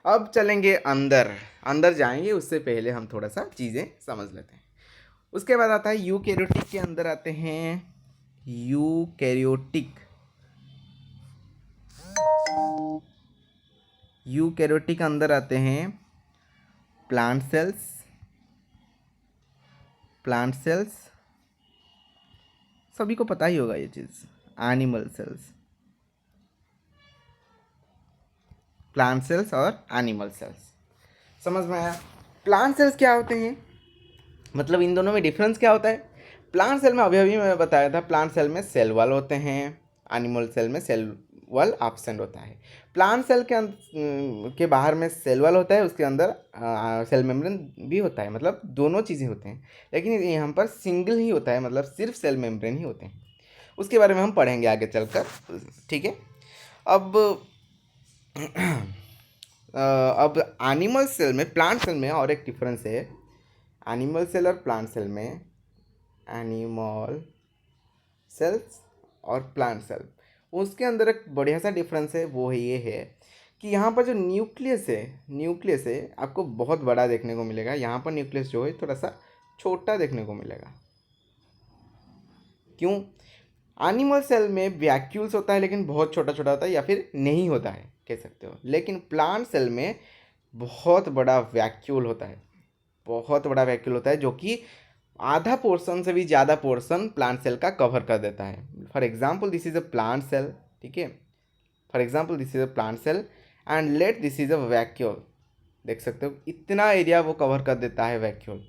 Speaker 1: अब चलेंगे अंदर, अंदर जाएंगे, उससे पहले हम थोड़ा सा चीज़ें समझ लेते हैं। उसके बाद आता है यूकैरियोटिक के अंदर आते हैं यूकैरियोटिक अंदर आते हैं प्लांट सेल्स, सभी को पता ही होगा ये चीज़। एनिमल सेल्स, प्लांट सेल्स और एनिमल सेल्स। समझ में आया? प्लांट सेल्स क्या होते हैं, मतलब इन दोनों में डिफरेंस क्या होता है? प्लांट सेल में अभी मैं बताया था, प्लांट सेल में सेल वॉल होते हैं, एनिमल सेल में सेल वॉल एब्सेंट होता है। प्लांट सेल के बाहर में सेल वॉल होता है, उसके अंदर सेल मेम्ब्रेन भी होता है, मतलब दोनों चीज़ें होते हैं। लेकिन यहाँ पर सिंगल ही होता है, मतलब सिर्फ सेल मेम्ब्रेन ही होते हैं। उसके बारे में हम पढ़ेंगे आगे चलकर। ठीक है, अब अब एनिमल सेल में, प्लांट सेल में और एक डिफरेंस है। एनिमल सेल और प्लांट सेल में, एनिमल सेल्स और प्लांट सेल, उसके अंदर एक बढ़िया सा डिफरेंस है। वो ये है कि यहाँ पर जो न्यूक्लियस है आपको बहुत बड़ा देखने को मिलेगा। यहाँ पर न्यूक्लियस जो है थोड़ा सा छोटा देखने को मिलेगा। क्यों? एनिमल सेल में वैक्यूल्स होता है लेकिन बहुत छोटा छोटा होता है या फिर नहीं होता है कह सकते हो, लेकिन प्लांट सेल में बहुत बड़ा वैक्यूल होता है, बहुत बड़ा वैक्यूल होता है जो कि आधा पोर्शन से भी ज़्यादा पोर्शन प्लांट सेल का कवर कर देता है। For example this is a plant cell, ठीक है, for example this is a plant cell and let this is a vacuole. देख सकते हो इतना एरिया वो कवर कर देता है वैक्यूल।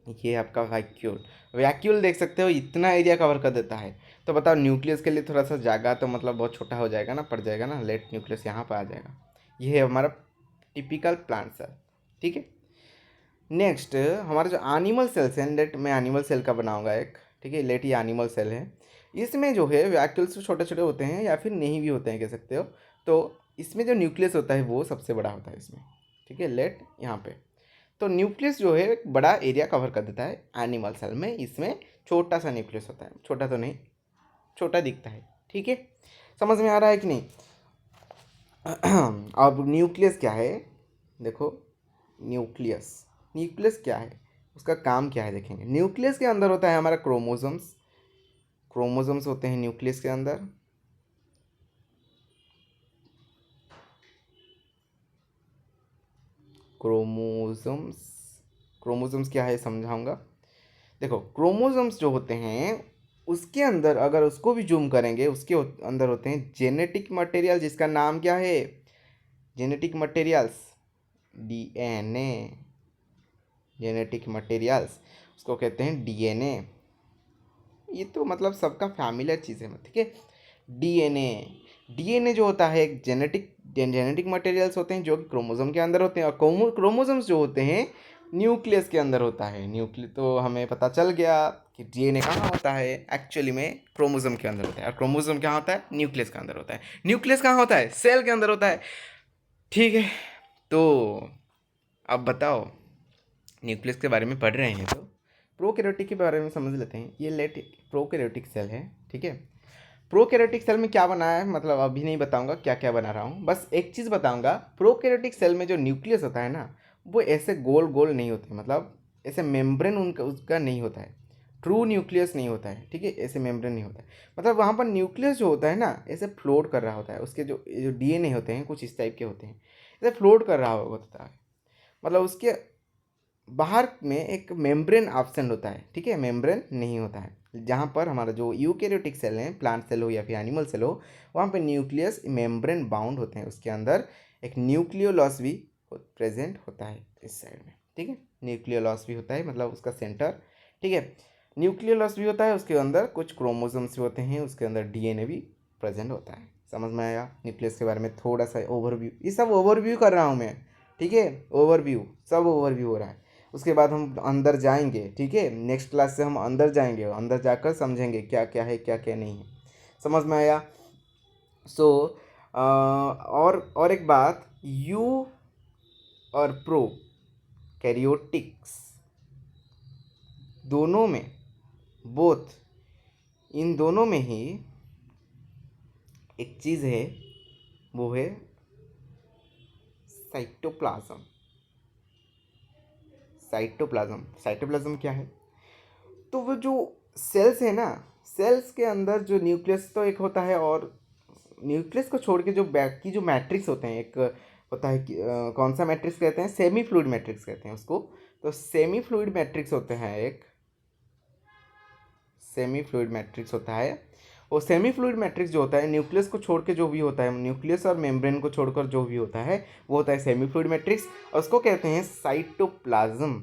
Speaker 1: ये आपका वैक्यूल, वैक्यूल देख सकते हो इतना एरिया कवर कर देता है। तो बताओ न्यूक्लियस के लिए थोड़ा सा जगह तो मतलब बहुत छोटा हो जाएगा ना, पड़ जाएगा ना, लेट न्यूक्लियस यहाँ पर आ जाएगा। ये है हमारा टिपिकल प्लांट सेल, ठीक है। नेक्स्ट हमारा जो एनिमल सेल्स हैं, लेट मैं एनिमल सेल का बनाऊंगा एक, ठीक है, लेट ये एनिमल सेल है। इसमें जो है वैक्यूल्स छोटे छोटे होते हैं या फिर नहीं भी होते हैं कह सकते हो। तो इसमें जो न्यूक्लियस होता है वो सबसे बड़ा होता है इसमें, ठीक है, लेट यहाँ पे। तो न्यूक्लियस जो है एक बड़ा एरिया कवर कर देता है एनिमल सेल में। इसमें छोटा सा न्यूक्लियस होता है, छोटा तो नहीं, छोटा दिखता है, ठीक है। समझ में आ रहा है कि नहीं? अब न्यूक्लियस क्या है, देखो न्यूक्लियस, न्यूक्लियस क्या है, उसका काम क्या है देखेंगे। न्यूक्लियस के अंदर होता है हमारा क्रोमोसोम्स, क्रोमोसोम्स होते हैं न्यूक्लियस के अंदर। क्रोमोसोम्स, क्रोमोसोम्स क्या है समझाऊंगा। देखो क्रोमोसोम्स जो होते हैं उसके अंदर अगर उसको भी जूम करेंगे, उसके अंदर होते हैं जेनेटिक मटेरियल, जिसका नाम क्या है, genetic materials, DNA, genetic materials उसको कहते हैं डीएनए। ये तो मतलब सबका फैमिलियर चीज़ है, ठीक है। डीएनए, डीएनए जो होता है एक जेनेटिक मटेरियल्स होते हैं जो कि क्रोमोसोम के अंदर होते हैं, और क्रोमोसोम्स जो होते हैं न्यूक्लियस के अंदर होता है। न्यूक्लियस तो हमें पता चल गया कि डीएनए कहाँ होता है, एक्चुअली में क्रोमोसोम के अंदर होता है, और क्रोमोसोम कहाँ होता है, न्यूक्लियस के अंदर होता है। न्यूक्लियस कहाँ होता है, सेल के अंदर होता है, ठीक है। तो अब बताओ, न्यूक्लियस के बारे में पढ़ रहे हैं तो प्रोकैरियोटिक के बारे में समझ लेते हैं। ये लेट प्रोकैरियोटिक सेल है, ठीक है। प्रोकैरियोटिक सेल में क्या बना है मतलब अभी नहीं बताऊंगा क्या क्या बना रहा हूँ, बस एक चीज़ बताऊंगा। प्रोकैरियोटिक सेल में जो न्यूक्लियस होता है ना वो ऐसे गोल गोल नहीं होते, मतलब ऐसे मेम्ब्रेन उनका उसका नहीं होता है, ट्रू न्यूक्लियस नहीं होता है, ठीक है, ऐसे मेम्ब्रेन नहीं होता है। मतलब वहाँ पर न्यूक्लियस जो होता है ना ऐसे फ्लोट कर रहा होता है, उसके जो जो डीएनए होते हैं कुछ इस टाइप के होते हैं, ऐसे फ्लोट कर रहा होता है। मतलब उसके बाहर में एक मेम्ब्रेन एब्सेंट होता है, ठीक है, मेम्ब्रेन नहीं होता है। जहाँ पर हमारा जो यूकैरियोटिक सेल है, प्लांट सेल हो या फिर एनिमल सेल हो, वहाँ पे न्यूक्लियस मेम्ब्रेन बाउंड होते हैं, उसके अंदर एक न्यूक्लियोलस भी प्रेजेंट होता है इस साइड में, ठीक है। न्यूक्लियोलस भी होता है मतलब उसका सेंटर, ठीक है, न्यूक्लियोलस भी होता है, उसके अंदर कुछ क्रोमोसोम्स भी होते हैं, उसके अंदर डीएनए भी प्रेजेंट होता है। समझ में आया न्यूक्लियस के बारे में थोड़ा सा ओवरव्यू, ये सब ओवरव्यू कर रहा हूँ मैं, ठीक है, ओवरव्यू, सब ओवरव्यू हो रहा है। उसके बाद हम अंदर जाएंगे, ठीक है, नेक्स्ट क्लास से हम अंदर जाएंगे, अंदर जाकर समझेंगे क्या क्या है क्या क्या नहीं है। समझ में आया? सो और एक बात, यू और प्रो कैरियोटिक्स दोनों में, बोथ, इन दोनों में ही एक चीज़ है, वो है साइटोप्लाज्म। साइटोप्लाज्म, साइटोप्लाज्म क्या है, तो वो जो सेल्स है ना, सेल्स के अंदर जो न्यूक्लियस तो एक होता है, और न्यूक्लियस को छोड़ के जो बाकी जो मैट्रिक्स होते हैं, एक होता है कि कौन सा मैट्रिक्स कहते हैं, सेमी फ्लूइड मैट्रिक्स कहते हैं उसको। तो सेमी फ्लूइड मैट्रिक्स होते हैं, एक सेमी फ्लूइड मैट्रिक्स होता है। वो सेमी फ्लूइड मैट्रिक्स जो होता है न्यूक्लियस को छोड़ के जो भी होता है, न्यूक्लियस और मेम्ब्रेन को छोड़कर जो भी होता है वो होता है सेमी फ्लूइड मैट्रिक्स, और उसको कहते हैं साइटोप्लाज्म।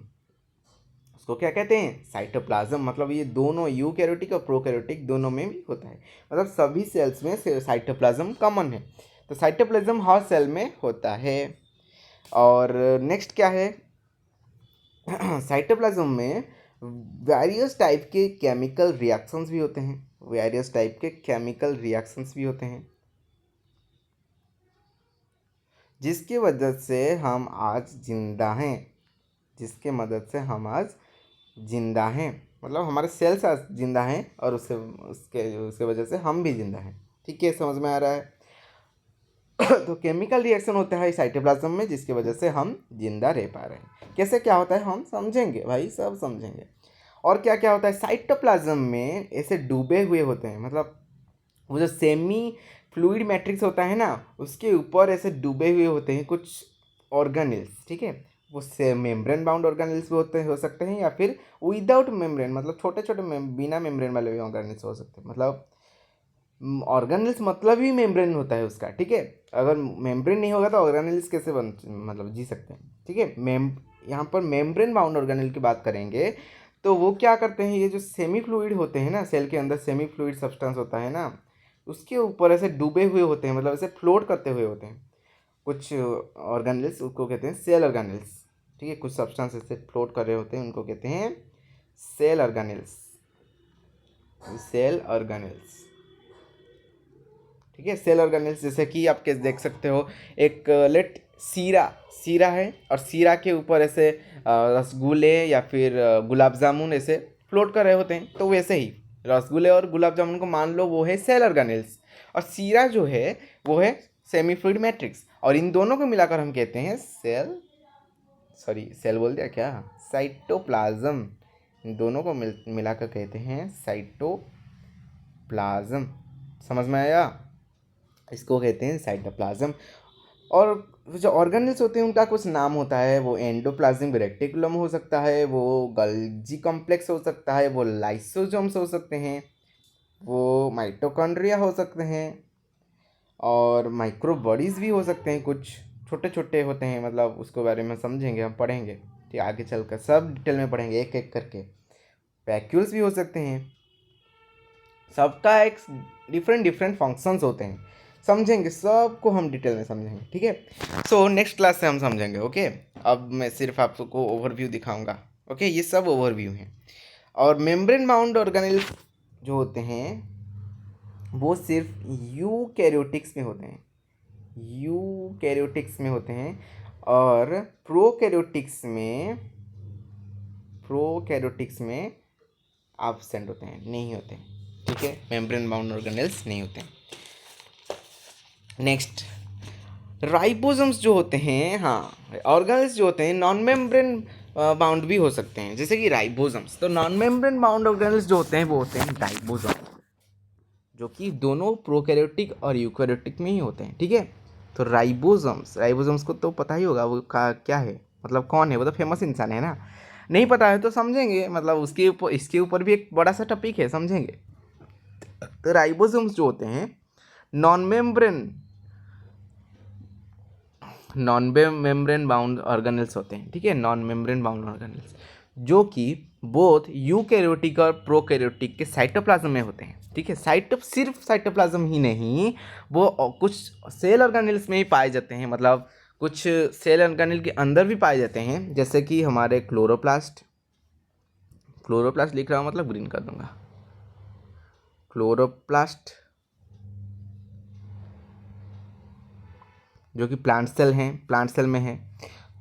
Speaker 1: उसको क्या कहते हैं, साइटोप्लाज्म। मतलब ये दोनों यूकैरियोटिक और प्रोकैरियोटिक दोनों में भी होता है, मतलब सभी सेल्स में साइटोप्लाज्म कॉमन है। तो साइटोप्लाज्म हर सेल में होता है। और नेक्स्ट क्या है, साइटोप्लाज्म में वेरियस टाइप के केमिकल रिएक्शंस भी होते हैं, वेरियस टाइप के केमिकल रिएक्शंस भी होते हैं, जिसकी वजह से हम आज जिंदा हैं, जिसके मदद से हम आज जिंदा हैं, मतलब हमारे सेल्स आज जिंदा हैं, और उससे उसके उसके वजह से हम भी जिंदा हैं, ठीक है, समझ में आ रहा है? तो केमिकल रिएक्शन होता है साइटोप्लाज्म में, जिसकी वजह से हम जिंदा रह पा रहे हैं। कैसे क्या होता है हम समझेंगे भाई, सब समझेंगे। और क्या क्या होता है साइटोप्लाज्म में, ऐसे डूबे हुए होते हैं, मतलब वो जो सेमी फ्लूइड मैट्रिक्स होता है ना, उसके ऊपर ऐसे डूबे हुए होते हैं कुछ ऑर्गेनेल्स, ठीक है। वो से मेम्ब्रेन बाउंड ऑर्गेनेल्स भी होते हो सकते हैं, या फिर विदाउट मेम्ब्रेन, मतलब छोटे छोटे बिना मेम्ब्रेन वाले भी ऑर्गेनेल्स हो सकते हैं। मतलब ऑर्गेनेल्स मतलब ही मेम्ब्रेन होता है उसका, ठीक है। अगर मेम्ब्रेन नहीं होगा तो ऑर्गेनेल्स कैसे बन, मतलब जी सकते हैं, ठीक है। यहाँ पर मेम्ब्रेन बाउंड ऑर्गेनेल की बात करेंगे तो वो क्या करते हैं, ये जो सेमी फ्लूइड होते हैं ना, सेल के अंदर सेमी फ्लूइड सब्सटेंस होता है ना, उसके ऊपर ऐसे डूबे हुए होते हैं, मतलब ऐसे फ्लोट करते हुए होते हैं कुछ ऑर्गेनेल्स, उसको कहते हैं सेल ऑर्गेनेल्स, ठीक है। कुछ सब्सटेंस ऐसे फ्लोट कर रहे होते हैं, उनको कहते हैं सेल ऑर्गेनेल्स, सेल ऑर्गेनेल्स, ठीक है। सेल ऑर्गेनेल्स जैसे कि आप कैसे देख सकते हो, एक लेट सीरा, सीरा है, और सीरा के ऊपर ऐसे रसगुल्ले या फिर गुलाब जामुन ऐसे फ्लोट कर रहे होते हैं, तो वैसे ही रसगुल्ले और गुलाब जामुन को मान लो वो है सेल ऑर्गेनेल्स, और सीरा जो है वो है सेमी फ्लूइड मैट्रिक्स, और इन दोनों को मिलाकर हम कहते हैं सेल, सॉरी सेल बोल दिया क्या, साइटोप्लाज्म। इन दोनों को मिलाकर कहते हैं साइटोप्लाज्म। समझ में आया, इसको कहते हैं साइटोप्लाज्म। और जो ऑर्गेनेल्स होते हैं उनका कुछ नाम होता है, वो एंडोप्लाज्मिक रेटिकुलम हो सकता है, वो गल्जी कॉम्प्लेक्स हो सकता है, वो लाइसोसोम्स हो सकते हैं, वो माइटोकॉन्ड्रिया हो सकते हैं, और माइक्रोबॉडीज़ भी हो सकते हैं, कुछ छोटे छोटे होते हैं, मतलब उसके बारे में समझेंगे, हम पढ़ेंगे, ठीक, आगे चलकर सब डिटेल में पढ़ेंगे एक एक करके। वैक्यूल्स भी हो सकते हैं, सबका एक डिफरेंट डिफरेंट फंक्शंस होते हैं, समझेंगे सबको हम डिटेल में समझेंगे, ठीक है। सो नेक्स्ट क्लास से हम समझेंगे, ओके। अब मैं सिर्फ आपको ओवरव्यू दिखाऊंगा, ओके, ये सब ओवरव्यू हैं। और मेम्ब्रेन बाउंड ऑर्गेनेल्स जो होते हैं वो सिर्फ यूकैरियोटिक्स में होते हैं, यूकैरियोटिक्स में होते हैं, और प्रोकैरियोटिक्स में एब्सेंट होते हैं, नहीं होते हैं, ठीक है। मेम्ब्रेन बाउंड ऑर्गेनेल्स नहीं होते हैं। नेक्स्ट, राइबोसोम्स जो होते हैं, हाँ, ऑर्गेनेल्स जो होते हैं नॉन मेम्ब्रेन बाउंड भी हो सकते हैं, जैसे कि राइबोसोम्स। तो नॉन मेम्ब्रेन बाउंड ऑर्गेनेल्स जो होते हैं वो होते हैं राइबोसोम, जो कि दोनों प्रोकैरियोटिक और यूकैरियोटिक में ही होते हैं, ठीक है। तो राइबोसोम्स को तो पता ही होगा वो क्या है, मतलब कौन है, वो तो फेमस इंसान है ना। नहीं पता है तो समझेंगे, मतलब उसके ऊपर, इसके ऊपर भी एक बड़ा सा टॉपिक है, समझेंगे। तो राइबोसोम्स जो होते हैं नॉन मेम्ब्रेन बाउंड ऑर्गेनेल्स होते हैं, ठीक है, नॉन मेम्ब्रेन बाउंड ऑर्गेनेल्स, जो कि बोथ यूकैरियोटिक और प्रोकैरियोटिक के साइटोप्लाज्म में होते हैं, ठीक है। सिर्फ साइटोप्लाज्म ही नहीं, वो कुछ सेल ऑर्गेनेल्स में ही पाए जाते हैं, मतलब कुछ सेल ऑर्गेनेल के अंदर भी पाए जाते हैं, जैसे कि हमारे क्लोरोप्लास्ट लिख रहा हूँ, मतलब ग्रीन कर दूंगा, क्लोरोप्लास्ट जो कि प्लांट सेल में है।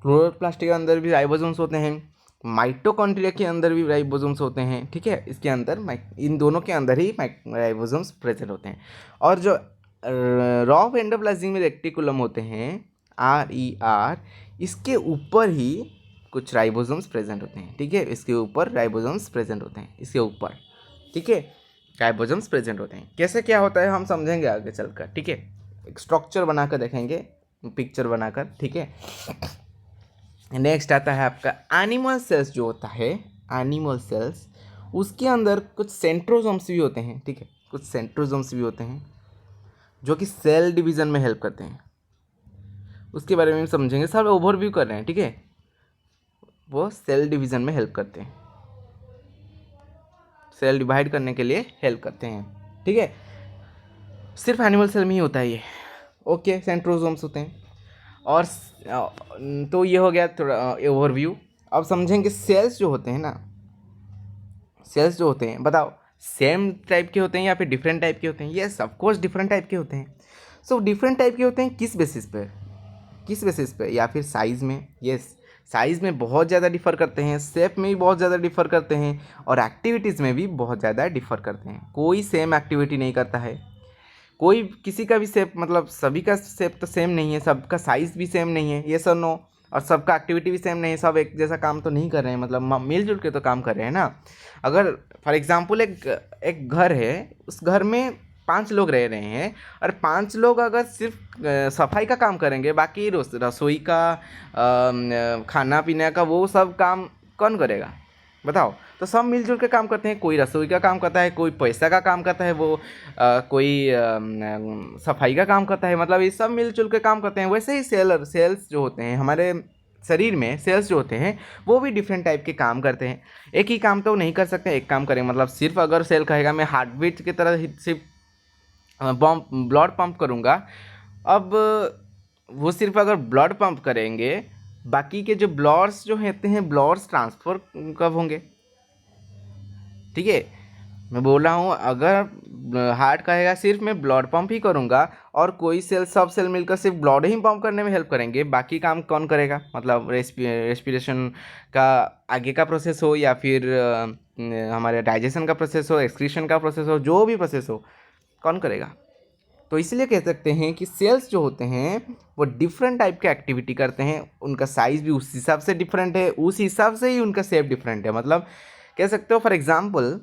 Speaker 1: क्लोरोप्लास्ट के अंदर भी राइबोसोम्स होते हैं, माइटोकॉन्ड्रिया के अंदर भी राइबोसोम्स होते हैं, ठीक है। इसके अंदर इन दोनों के अंदर ही राइबोसोम्स प्रेजेंट होते हैं। और जो रॉ एंडोप्लाज्मिक रेटिकुलम होते हैं, RER, इसके ऊपर ही कुछ राइबोसोम्स प्रेजेंट होते हैं, ठीक है। इसके ऊपर राइबोसोम्स प्रेजेंट होते हैं, इसके ऊपर, ठीक है, राइबोसोम्स प्रेजेंट होते हैं। कैसे क्या होता है हम समझेंगे आगे चलकर, ठीक है। एक स्ट्रक्चर बनाकर देखेंगे, पिक्चर बनाकर, ठीक है। नेक्स्ट आता है आपका एनिमल सेल्स जो होता है, एनिमल सेल्स, उसके अंदर कुछ सेंट्रोसोम्स भी होते हैं, ठीक है, कुछ सेंट्रोसोम्स भी होते हैं जो कि सेल डिवीज़न में हेल्प करते हैं, उसके बारे में समझेंगे, सब ओवरव्यू कर रहे हैं, ठीक है। वो सेल डिवीज़न में हेल्प करते हैं, सेल डिवाइड करने के लिए हेल्प करते हैं, ठीक है। सिर्फ एनिमल सेल में ही होता है ये, ओके, सेंट्रोसोम्स होते हैं। और तो ये हो गया थोड़ा ओवरव्यू। अब समझेंगे सेल्स जो होते हैं ना, सेल्स जो होते हैं, बताओ सेम टाइप के होते हैं या फिर डिफरेंट टाइप के होते हैं? Yes, of course different type के होते हैं। सो डिफरेंट टाइप के होते हैं किस बेसिस पे? या फिर साइज़ में? यस, साइज़ में बहुत ज़्यादा डिफ़र करते हैं, शेप में भी बहुत ज़्यादा डिफ़र करते हैं, और एक्टिविटीज़ में भी बहुत ज़्यादा डिफ़र करते हैं। कोई सेम एक्टिविटी नहीं करता है, कोई किसी का भी शेप मतलब सभी का शेप तो सेम नहीं है, सबका साइज़ भी सेम नहीं है, ये सर नो। और सबका एक्टिविटी भी सेम नहीं है, सब एक जैसा काम तो नहीं कर रहे हैं, मतलब मिलजुल के तो काम कर रहे हैं ना। अगर फॉर एग्जांपल एक घर है, उस घर में 5 लोग रह रहे हैं, और 5 लोग अगर सिर्फ सफाई का काम करेंगे, बाकी रसोई का खाना पीने का वो सब काम कौन करेगा बताओ। तो सब मिलजुल के काम करते हैं, कोई रसोई का काम करता है, कोई पैसा का काम करता है, वो कोई सफाई का काम करता है, मतलब ये सब मिलजुल के काम करते हैं। वैसे ही सेल्स जो होते हैं हमारे शरीर में, सेल्स जो होते हैं वो भी डिफरेंट टाइप के काम करते हैं। एक ही काम तो नहीं कर सकते, एक काम करें मतलब सिर्फ अगर सेल कहेगा मैं हार्ट बीट की तरह सिर्फ ब्लड पंप करूँगा, अब वो सिर्फ अगर ब्लड पंप करेंगे, बाकी के जो ब्लड्स जो होते हैं ब्लड्स ट्रांसफ़र कब होंगे? ठीक है, मैं बोल रहा हूँ अगर हार्ट कहेगा सिर्फ मैं ब्लड पंप ही करूँगा, और कोई सब सेल मिलकर सिर्फ ब्लड ही पंप करने में हेल्प करेंगे, बाकी काम कौन करेगा? मतलब रेस्पिरेशन का आगे का प्रोसेस हो, या फिर हमारे डाइजेशन का प्रोसेस हो, एक्सक्रीशन का प्रोसेस हो, जो भी प्रोसेस हो, कौन करेगा? तो इसलिए कह सकते हैं कि सेल्स जो होते हैं वो डिफरेंट टाइप के एक्टिविटी करते हैं, उनका साइज़ भी उस हिसाब से डिफरेंट है, उस हिसाब से ही उनका शेप डिफरेंट है। मतलब कह सकते हो फॉर एग्जांपल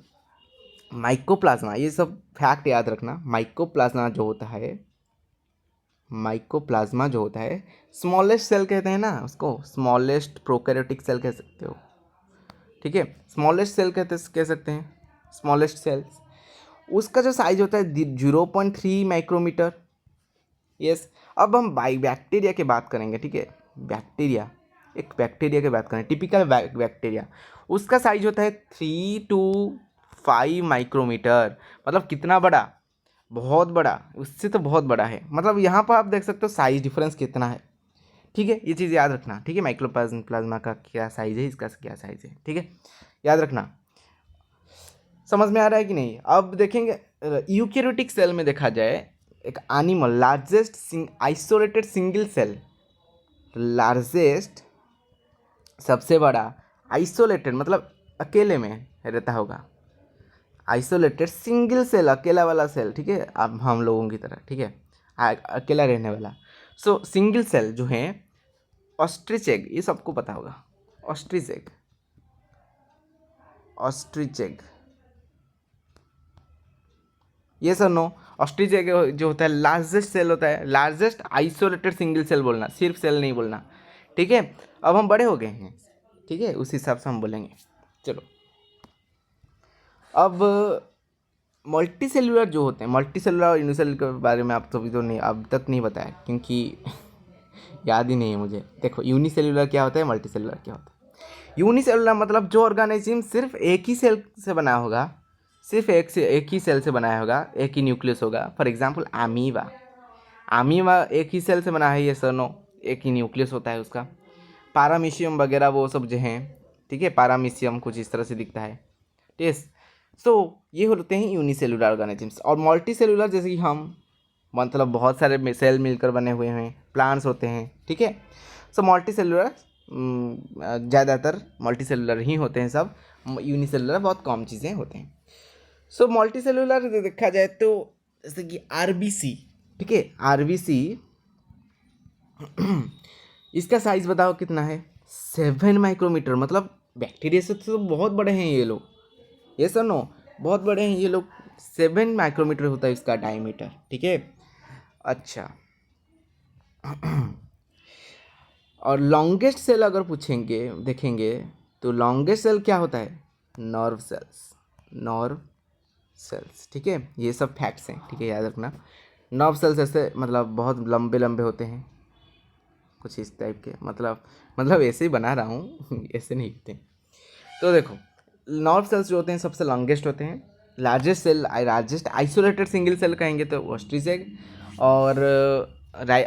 Speaker 1: माइकोप्लाज्मा, ये सब फैक्ट याद रखना। माइकोप्लाज्मा जो होता है स्मॉलेस्ट सेल कहते हैं ना उसको, स्मॉलेस्ट प्रोकैरियोटिक सेल कह सकते हो, ठीक है, स्मॉलेस्ट सेल कह सकते हैं, स्मॉलेस्ट सेल्स। उसका जो साइज होता है 0.3 माइक्रोमीटर। यस, अब हम बैक्टीरिया की बात करेंगे, ठीक है, बैक्टीरिया की बात करें, टिपिकल बैक्टीरिया, उसका साइज होता है 3 to 5 माइक्रोमीटर। मतलब कितना बड़ा? बहुत बड़ा, उससे तो बहुत बड़ा है। मतलब यहाँ पर आप देख सकते हो साइज डिफरेंस कितना है, ठीक है, ये चीज़ याद रखना, ठीक है। माइक्रोप्लाज्मा का क्या साइज है, इसका क्या साइज है, ठीक है, याद रखना। समझ में आ रहा है कि नहीं? अब देखेंगे यूकेरियोटिक सेल में देखा जाए, एक animal largest isolated single cell, largest सबसे बड़ा, आइसोलेटेड मतलब अकेले में रहता होगा, आइसोलेटेड सिंगल सेल अकेला वाला सेल, ठीक है, अब हम लोगों की तरह, ठीक है, अकेला रहने वाला। सो सिंगल सेल जो है ऑस्ट्रिच एग, ये सबको पता होगा, ऑस्ट्रिच एग, ऑस्ट्रिच एग, ये सर नो। ऑस्ट्रिच एग जो होता है लार्जेस्ट सेल होता है, लार्जेस्ट आइसोलेटेड सिंगल सेल बोलना, सिर्फ सेल नहीं बोलना, ठीक है। अब हम बड़े हो गए हैं, ठीक है, उस हिसाब से हम बोलेंगे। चलो, अब मल्टी सेलुलर जो होते हैं, मल्टी सेलुलर और यूनिसेलुलर के बारे में आप सभी तो नहीं, अब तक नहीं बताया, क्योंकि याद ही नहीं है मुझे। देखो यूनिसेलुलर क्या होता है, मल्टी सेलुलर क्या होता है। यूनिसेलुलर मतलब जो ऑर्गेनिज्म सिर्फ एक ही सेल से बना होगा, सिर्फ एक ही सेल से बनाया होगा, एक ही न्यूक्लियस होगा। फॉर एग्जांपल अमीबा एक ही सेल से बना है, ये सनो, एक ही न्यूक्लियस होता है उसका। पारामीशियम वगैरह वो सब जो हैं, ठीक है, पारामीशियम कुछ इस तरह से दिखता है, ठीक। सो ये होते हैं यूनिसेलुलर ऑर्गेनिजम्स। और मल्टी सेलुलर जैसे कि हम, मतलब बहुत सारे सेल मिलकर बने हुए हैं, प्लांट्स होते हैं, ठीक है। सो मल्टी सेलुलर ज़्यादातर मल्टी सेलुलर ही होते हैं, सब यूनिसेलुलर बहुत कम चीज़ें होते हैं। सो मल्टी सेलुलर देखा जाए तो जैसे कि आरबीसी, ठीक है, आरबीसी इसका साइज बताओ कितना है, 7 माइक्रोमीटर। मतलब बैक्टीरिया से तो बहुत बड़े हैं ये लोग, ये सर नो, बहुत बड़े हैं ये लोग। 7 माइक्रोमीटर होता है इसका डायमीटर, ठीक है। अच्छा और लॉन्गेस्ट सेल अगर पूछेंगे, देखेंगे तो लॉन्गेस्ट सेल क्या होता है, नर्व सेल्स, ठीक है। ये सब फैक्ट्स हैं, ठीक है, याद रखना। नर्व सेल्स ऐसे मतलब बहुत लंबे लंबे होते हैं, कुछ इस टाइप के, मतलब ऐसे ही बना रहा हूँ ऐसे नहीं होते। तो देखो नर्व सेल्स जो होते हैं सबसे लॉन्गेस्ट होते हैं। लार्जेस्ट आइसोलेटेड सिंगल सेल कहेंगे तो ऑस्ट्रिच एग। और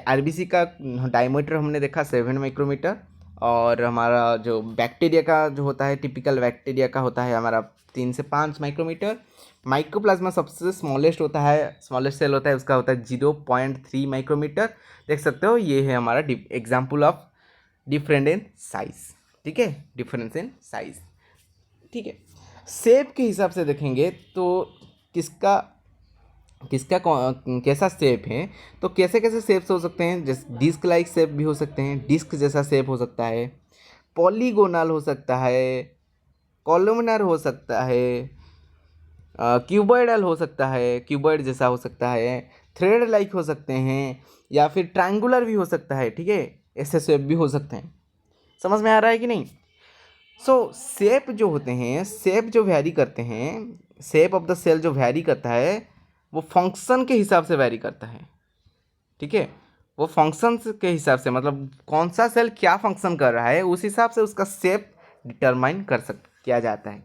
Speaker 1: आरबीसी का डायमीटर हमने देखा 7 माइक्रोमीटर। और हमारा जो बैक्टीरिया का जो होता है, टिपिकल बैक्टीरिया का होता है हमारा 3 से 5 माइक्रोमीटर। माइकोप्लाज्मा सबसे स्मॉलेस्ट होता है, स्मॉलेस्ट सेल होता है, उसका होता है 0.3 माइक्रोमीटर। देख सकते हो ये है हमारा example of different in size, ठीक है, डिफरेंस इन साइज, ठीक है। शेप के हिसाब से देखेंगे तो किसका किसका कैसा शेप है, तो कैसे कैसे शेप्स हो सकते हैं, जैसे डिस्क लाइक शेप भी हो सकते हैं, डिस्क जैसा शेप हो सकता है, पॉलीगोनल हो सकता है, कॉलमनर हो सकता है, क्यूबॉइडल हो सकता है, क्यूबॉइड जैसा हो सकता है, थ्रेड लाइक हो सकते हैं, या फिर ट्रायंगुलर भी हो सकता है। ठीक है, ऐसे शेप भी हो सकते हैं। समझ में आ रहा है कि नहीं? सो शेप जो होते हैं, शेप जो वैरी करते हैं, शेप ऑफ द सेल जो वैरी करता है वो फंक्शन के हिसाब से वैरी करता है। ठीक है, वो फंक्शन के हिसाब से, मतलब कौन सा सेल क्या फंक्शन कर रहा है उस हिसाब से उसका शेप डिटरमाइन किया जाता है।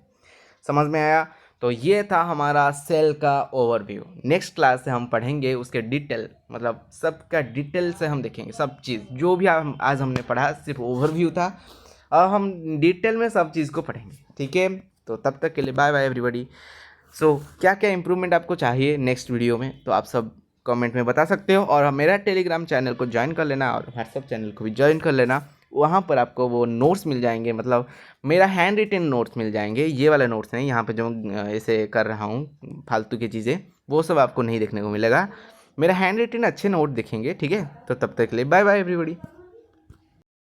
Speaker 1: समझ में आया? तो ये था हमारा सेल का ओवरव्यू। नेक्स्ट क्लास से हम पढ़ेंगे उसके डिटेल, मतलब सबका डिटेल से हम देखेंगे सब चीज़। जो भी आज हमने पढ़ा सिर्फ ओवरव्यू था, अब हम डिटेल में सब चीज़ को पढ़ेंगे। ठीक है, तो तब तक के लिए बाय बाय एवरीबॉडी। सो क्या क्या इम्प्रूवमेंट आपको चाहिए नेक्स्ट वीडियो में, तो आप सब कमेंट में बता सकते हो। और मेरा टेलीग्राम चैनल को ज्वाइन कर लेना और व्हाट्सअप चैनल को भी ज्वाइन कर लेना। वहाँ पर आपको वो नोट्स मिल जाएंगे, मतलब मेरा हैंड रिटन नोट्स मिल जाएंगे। ये वाले नोट्स नहीं, यहाँ पे जो ऐसे कर रहा हूँ फालतू की चीज़ें, वो सब आपको नहीं देखने को मिलेगा। मेरा हैंड रिटन अच्छे नोट दिखेंगे। ठीक है, तो तब तक के लिए बाय बाय एवरीबॉडी।